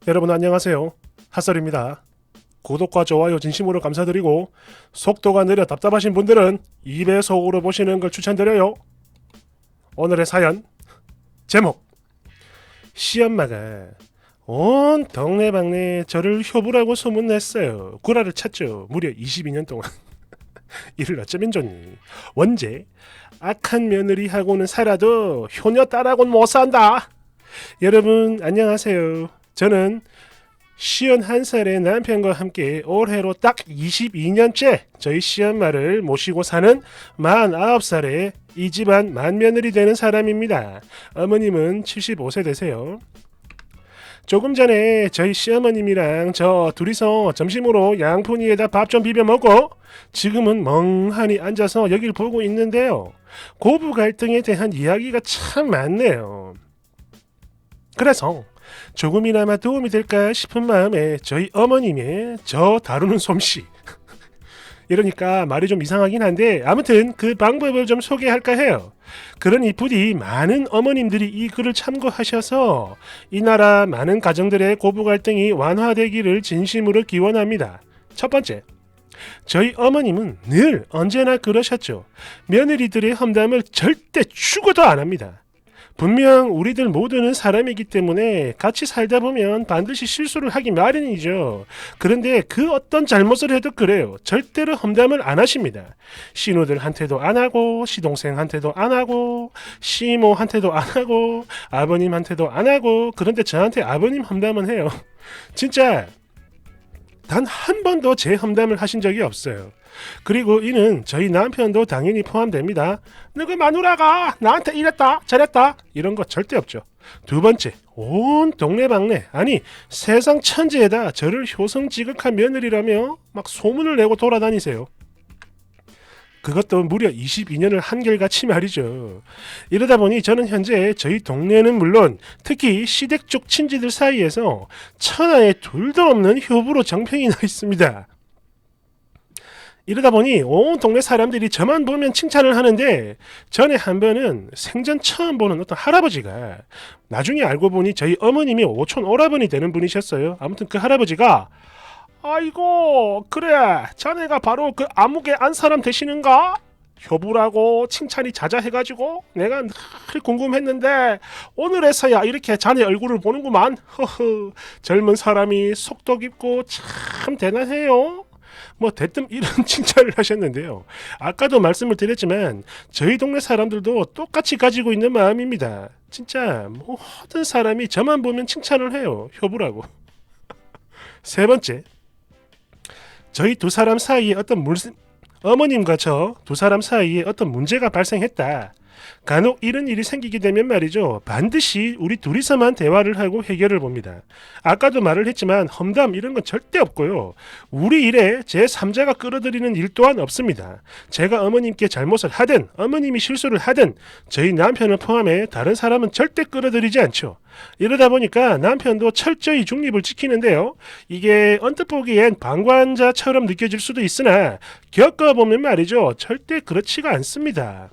여러분 안녕하세요. 핫설입니다. 구독과 좋아요 진심으로 감사드리고 속도가 느려 답답하신 분들은 2배속으로 보시는 걸 추천드려요. 오늘의 사연 제목 시엄마가 온 동네방네 저를 효부라고 소문냈어요. 구라를 쳤죠. 무려 22년 동안. 이를 어쩌면 좋니. 원제 악한 며느리하고는 살아도 효녀 딸하고는 못 산다. 여러분 안녕하세요. 저는 51살의 남편과 함께 올해로 딱 22년째 저희 시엄마를 모시고 사는 49살의 이 집안 맏며느리 되는 사람입니다. 어머님은 75세 되세요. 조금 전에 저희 시어머님이랑 저 둘이서 점심으로 양푼이에다 밥 좀 비벼 먹고 지금은 멍하니 앉아서 여길 보고 있는데요. 고부 갈등에 대한 이야기가 참 많네요. 그래서 조금이나마 도움이 될까 싶은 마음에 저희 어머님의 저 다루는 솜씨 이러니까 말이 좀 이상하긴 한데 아무튼 그 방법을 좀 소개할까 해요. 그러니 부디 많은 어머님들이 이 글을 참고하셔서 이 나라 많은 가정들의 고부 갈등이 완화되기를 진심으로 기원합니다. 첫 번째, 저희 어머님은 늘 언제나 그러셨죠. 며느리들의 험담을 절대 죽어도 안 합니다. 분명 우리들 모두는 사람이기 때문에 같이 살다 보면 반드시 실수를 하기 마련이죠. 그런데 그 어떤 잘못을 해도 그래요. 절대로 험담을 안 하십니다. 신우들한테도 안 하고 시동생한테도 안 하고 시모한테도 안 하고 아버님한테도 안 하고 그런데 저한테 아버님 험담은 해요. 진짜 단 한 번도 제 험담을 하신 적이 없어요. 그리고 이는 저희 남편도 당연히 포함됩니다. 너그 마누라가 나한테 이랬다 저랬다 이런 거 절대 없죠. 두 번째, 온 동네방네 아니 세상 천지에다 저를 효성지극한 며느리라며 막 소문을 내고 돌아다니세요. 그것도 무려 22년을 한결같이 말이죠. 이러다 보니 저는 현재 저희 동네는 물론 특히 시댁 쪽 친지들 사이에서 천하에 둘도 없는 효부로 정평이 나 있습니다. 이러다 보니 온 동네 사람들이 저만 보면 칭찬을 하는데 전에 한 번은 생전 처음 보는 어떤 할아버지가 나중에 알고 보니 저희 어머님이 오촌 오라버니 되는 분이셨어요. 아무튼 그 할아버지가 아이고 그래 자네가 바로 그 암흑의 안 사람 되시는가? 효부라고 칭찬이 자자해가지고 내가 늘 궁금했는데 오늘에서야 이렇게 자네 얼굴을 보는구만. 허허 젊은 사람이 속도 깊고 참 대단해요. 뭐 대뜸 이런 칭찬을 하셨는데요. 아까도 말씀을 드렸지만 저희 동네 사람들도 똑같이 가지고 있는 마음입니다. 진짜 모든 사람이 저만 보면 칭찬을 해요. 효부라고. 세 번째, 저희 두 사람 사이에 어머님과 저 두 사람 사이에 어떤 문제가 발생했다. 간혹 이런 일이 생기게 되면 말이죠. 반드시 우리 둘이서만 대화를 하고 해결을 봅니다. 아까도 말을 했지만 험담 이런 건 절대 없고요. 우리 일에 제3자가 끌어들이는 일 또한 없습니다. 제가 어머님께 잘못을 하든 어머님이 실수를 하든 저희 남편을 포함해 다른 사람은 절대 끌어들이지 않죠. 이러다 보니까 남편도 철저히 중립을 지키는데요. 이게 언뜻 보기엔 방관자처럼 느껴질 수도 있으나 겪어보면 말이죠. 절대 그렇지가 않습니다.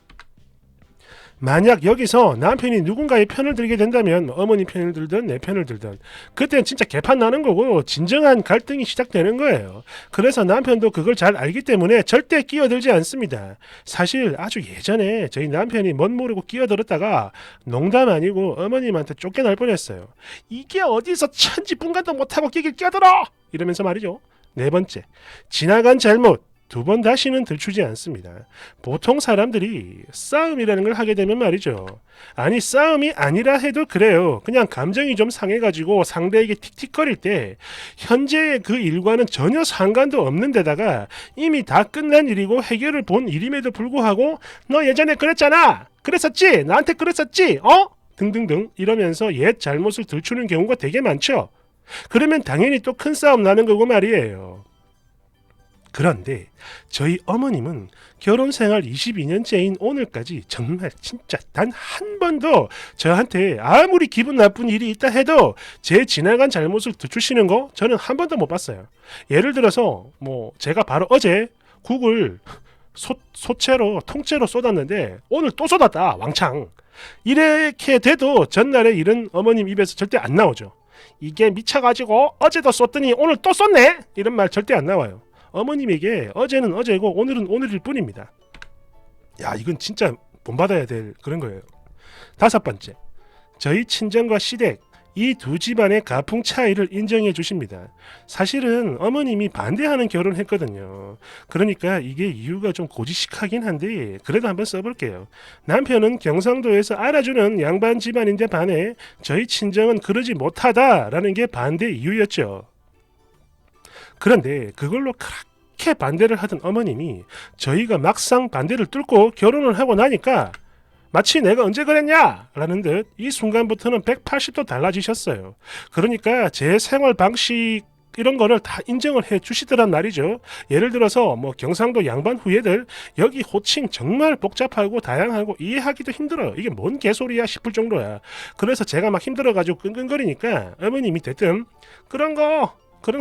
만약 여기서 남편이 누군가의 편을 들게 된다면 어머니 편을 들든 내 편을 들든 그때는 진짜 개판 나는 거고 진정한 갈등이 시작되는 거예요. 그래서 남편도 그걸 잘 알기 때문에 절대 끼어들지 않습니다. 사실 아주 예전에 저희 남편이 멋 모르고 끼어들었다가 농담 아니고 어머님한테 쫓겨날 뻔했어요. 이게 어디서 천지분간도 못하고 끼어들어! 이러면서 말이죠. 네 번째, 지나간 잘못 두 번 다시는 들추지 않습니다. 보통 사람들이 싸움이라는 걸 하게 되면 말이죠. 아니 싸움이 아니라 해도 그래요. 그냥 감정이 좀 상해가지고 상대에게 틱틱거릴 때 현재의 그 일과는 전혀 상관도 없는 데다가 이미 다 끝난 일이고 해결을 본 일임에도 불구하고 너 예전에 그랬잖아. 그랬었지? 나한테 그랬었지? 등등등 이러면서 옛 잘못을 들추는 경우가 되게 많죠. 그러면 당연히 또 큰 싸움 나는 거고 말이에요. 그런데 저희 어머님은 결혼생활 22년째인 오늘까지 정말 진짜 단 한 번도 저한테 아무리 기분 나쁜 일이 있다 해도 제 지나간 잘못을 들추시는 거 저는 한 번도 못 봤어요. 예를 들어서 제가 바로 어제 국을 소채로 통째로 쏟았는데 오늘 또 쏟았다 왕창 이렇게 돼도 전날에 일은 어머님 입에서 절대 안 나오죠. 이게 미쳐가지고 어제도 쏟더니 오늘 또 쏟네? 이런 말 절대 안 나와요. 어머님에게 어제는 어제고 오늘은 오늘일 뿐입니다. 야, 이건 진짜 본받아야 될 그런 거예요. 다섯 번째, 저희 친정과 시댁 이 두 집안의 가풍 차이를 인정해 주십니다. 사실은 어머님이 반대하는 결혼을 했거든요. 그러니까 이게 이유가 좀 고지식하긴 한데 그래도 한번 써볼게요. 남편은 경상도에서 알아주는 양반 집안인데 반해 저희 친정은 그러지 못하다라는 게 반대 이유였죠. 그런데 그걸로 그렇게 반대를 하던 어머님이 저희가 막상 반대를 뚫고 결혼을 하고 나니까 마치 내가 언제 그랬냐? 라는 듯 이 순간부터는 180도 달라지셨어요. 그러니까 제 생활 방식 이런 거를 다 인정을 해 주시더란 말이죠. 예를 들어서 뭐 경상도 양반 후예들 여기 호칭 정말 복잡하고 다양하고 이해하기도 힘들어요. 이게 뭔 개소리야 싶을 정도야. 그래서 제가 막 힘들어가지고 끙끙거리니까 어머님이 대뜸 그런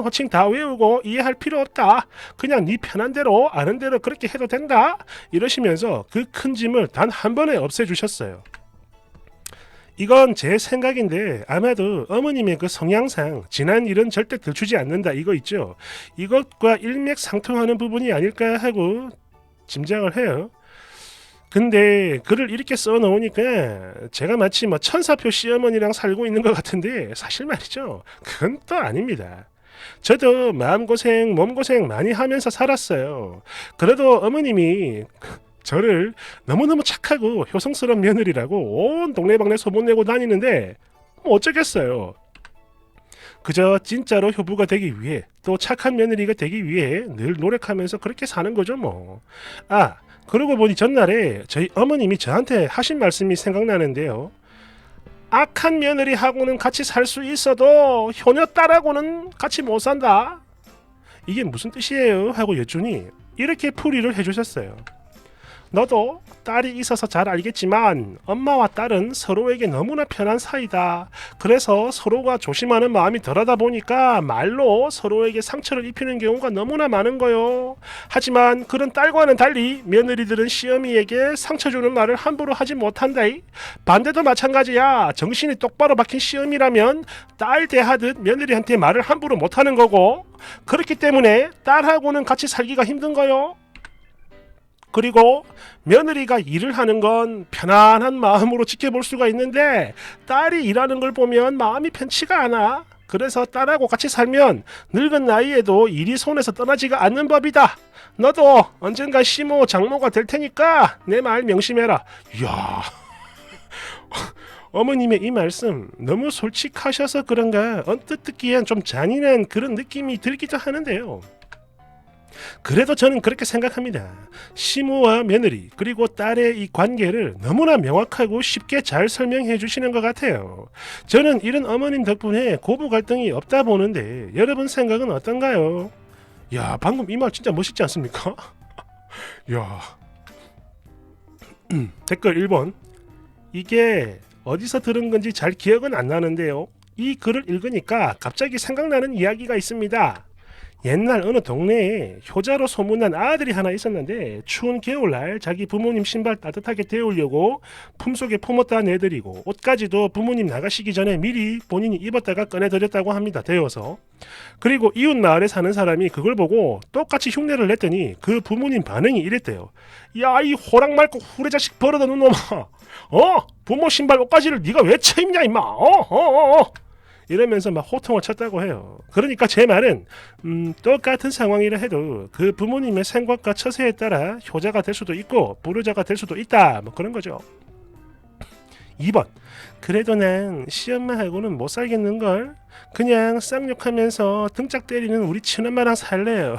호칭 다 외우고 이해할 필요 없다. 그냥 네 편한 대로 아는 대로 그렇게 해도 된다. 이러시면서 그 큰 짐을 단 한 번에 없애주셨어요. 이건 제 생각인데 아마도 어머님의 그 성향상 지난 일은 절대 들추지 않는다 이거 있죠. 이것과 일맥상통하는 부분이 아닐까 하고 짐작을 해요. 근데 글을 이렇게 써놓으니까 제가 마치 뭐 천사표 시어머니랑 살고 있는 것 같은데 사실 말이죠. 그건 또 아닙니다. 저도 마음고생 몸고생 많이 하면서 살았어요. 그래도 어머님이 저를 너무너무 착하고 효성스러운 며느리라고 온 동네방네 소문내고 다니는데 뭐 어쩌겠어요. 그저 진짜로 효부가 되기 위해 또 착한 며느리가 되기 위해 늘 노력하면서 그렇게 사는 거죠 뭐. 아, 그러고 보니 전날에 저희 어머님이 저한테 하신 말씀이 생각나는데요. 악한 며느리하고는 같이 살 수 있어도 효녀 딸하고는 같이 못 산다. 이게 무슨 뜻이에요? 하고 여쭈니 이렇게 풀이를 해주셨어요. 너도 딸이 있어서 잘 알겠지만 엄마와 딸은 서로에게 너무나 편한 사이다. 그래서 서로가 조심하는 마음이 덜하다 보니까 말로 서로에게 상처를 입히는 경우가 너무나 많은 거요. 하지만 그런 딸과는 달리 며느리들은 시어미에게 상처 주는 말을 함부로 하지 못한다. 반대도 마찬가지야. 정신이 똑바로 박힌 시어미라면 딸 대하듯 며느리한테 말을 함부로 못하는 거고, 그렇기 때문에 딸하고는 같이 살기가 힘든 거요. 그리고 며느리가 일을 하는 건 편안한 마음으로 지켜볼 수가 있는데 딸이 일하는 걸 보면 마음이 편치가 않아. 그래서 딸하고 같이 살면 늙은 나이에도 일이 손에서 떠나지가 않는 법이다. 너도 언젠가 시모 장모가 될 테니까 내 말 명심해라. 이야, 어머님의 이 말씀 너무 솔직하셔서 그런가 언뜻 듣기엔 좀 잔인한 그런 느낌이 들기도 하는데요. 그래도 저는 그렇게 생각합니다. 시모와 며느리 그리고 딸의 이 관계를 너무나 명확하고 쉽게 잘 설명해 주시는 것 같아요. 저는 이런 어머님 덕분에 고부 갈등이 없다 보는데 여러분 생각은 어떤가요? 야, 방금 이 말 진짜 멋있지 않습니까? 야. 댓글 1번. 이게 어디서 들은 건지 잘 기억은 안 나는데요. 이 글을 읽으니까 갑자기 생각나는 이야기가 있습니다. 옛날 어느 동네에 효자로 소문난 아들이 하나 있었는데 추운 겨울날 자기 부모님 신발 따뜻하게 데우려고 품속에 품었다 내드리고 옷까지도 부모님 나가시기 전에 미리 본인이 입었다가 꺼내드렸다고 합니다. 데워서. 그리고 이웃 마을에 사는 사람이 그걸 보고 똑같이 흉내를 냈더니 그 부모님 반응이 이랬대요. 야, 이 호랑 말고 후레자식 버릇없는 놈아. 부모 신발 옷까지를 네가 왜 쳐입냐 임마. 이러면서 막 호통을 쳤다고 해요. 그러니까 제 말은 똑같은 상황이라 해도 그 부모님의 생각과 처세에 따라 효자가 될 수도 있고 불효자가 될 수도 있다. 뭐 그런 거죠. 2번. 그래도 난 시엄마하고는 못 살겠는걸. 그냥 쌍욕하면서 등짝 때리는 우리 친엄마랑 살래요.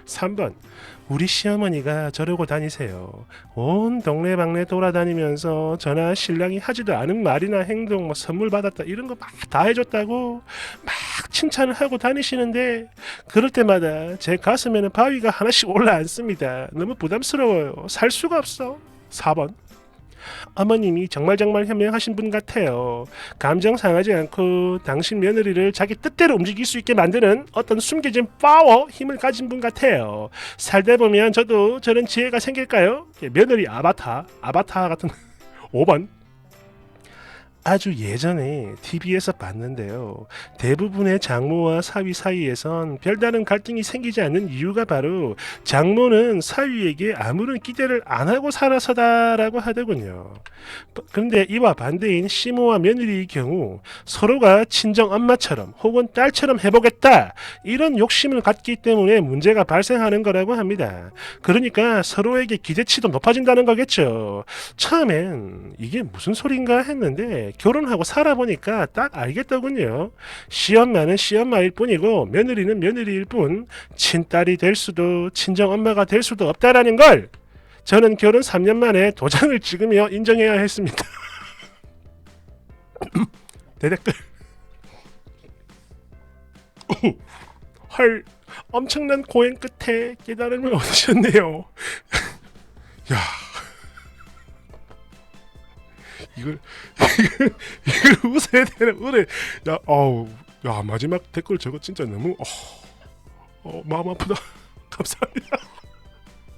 3번. 우리 시어머니가 저러고 다니세요. 온 동네방네 돌아다니면서 저나 신랑이 하지도 않은 말이나 행동, 뭐 선물 받았다 이런 거 막 다 해줬다고 막 칭찬을 하고 다니시는데 그럴 때마다 제 가슴에는 바위가 하나씩 올라앉습니다. 너무 부담스러워요. 살 수가 없어. 4번. 어머님이 정말 현명하신 분 같아요. 감정 상하지 않고 당신 며느리를 자기 뜻대로 움직일 수 있게 만드는 어떤 숨겨진 파워, 힘을 가진 분 같아요. 살다 보면 저도 저런 지혜가 생길까요? 며느리 아바타 같은 5번. 아주 예전에 TV에서 봤는데요. 대부분의 장모와 사위 사이에선 별다른 갈등이 생기지 않는 이유가 바로 장모는 사위에게 아무런 기대를 안 하고 살아서다라고 하더군요. 그런데 이와 반대인 시모와 며느리의 경우 서로가 친정 엄마처럼 혹은 딸처럼 해보겠다 이런 욕심을 갖기 때문에 문제가 발생하는 거라고 합니다. 그러니까 서로에게 기대치도 높아진다는 거겠죠. 처음엔 이게 무슨 소린가 했는데 결혼하고 살아보니까 딱 알겠더군요. 시엄마는 시엄마일 뿐이고 며느리는 며느리일 뿐 친딸이 될 수도 친정엄마가 될 수도 없다라는 걸 저는 결혼 3년 만에 도장을 찍으며 인정해야 했습니다. 대댓글 헐 엄청난 고행 끝에 깨달음을 얻으셨네요. 야 이걸 웃어야 되는 의뢰. 야, 어우, 야 마지막 댓글 저거 진짜 너무 마음 아프다. 감사합니다.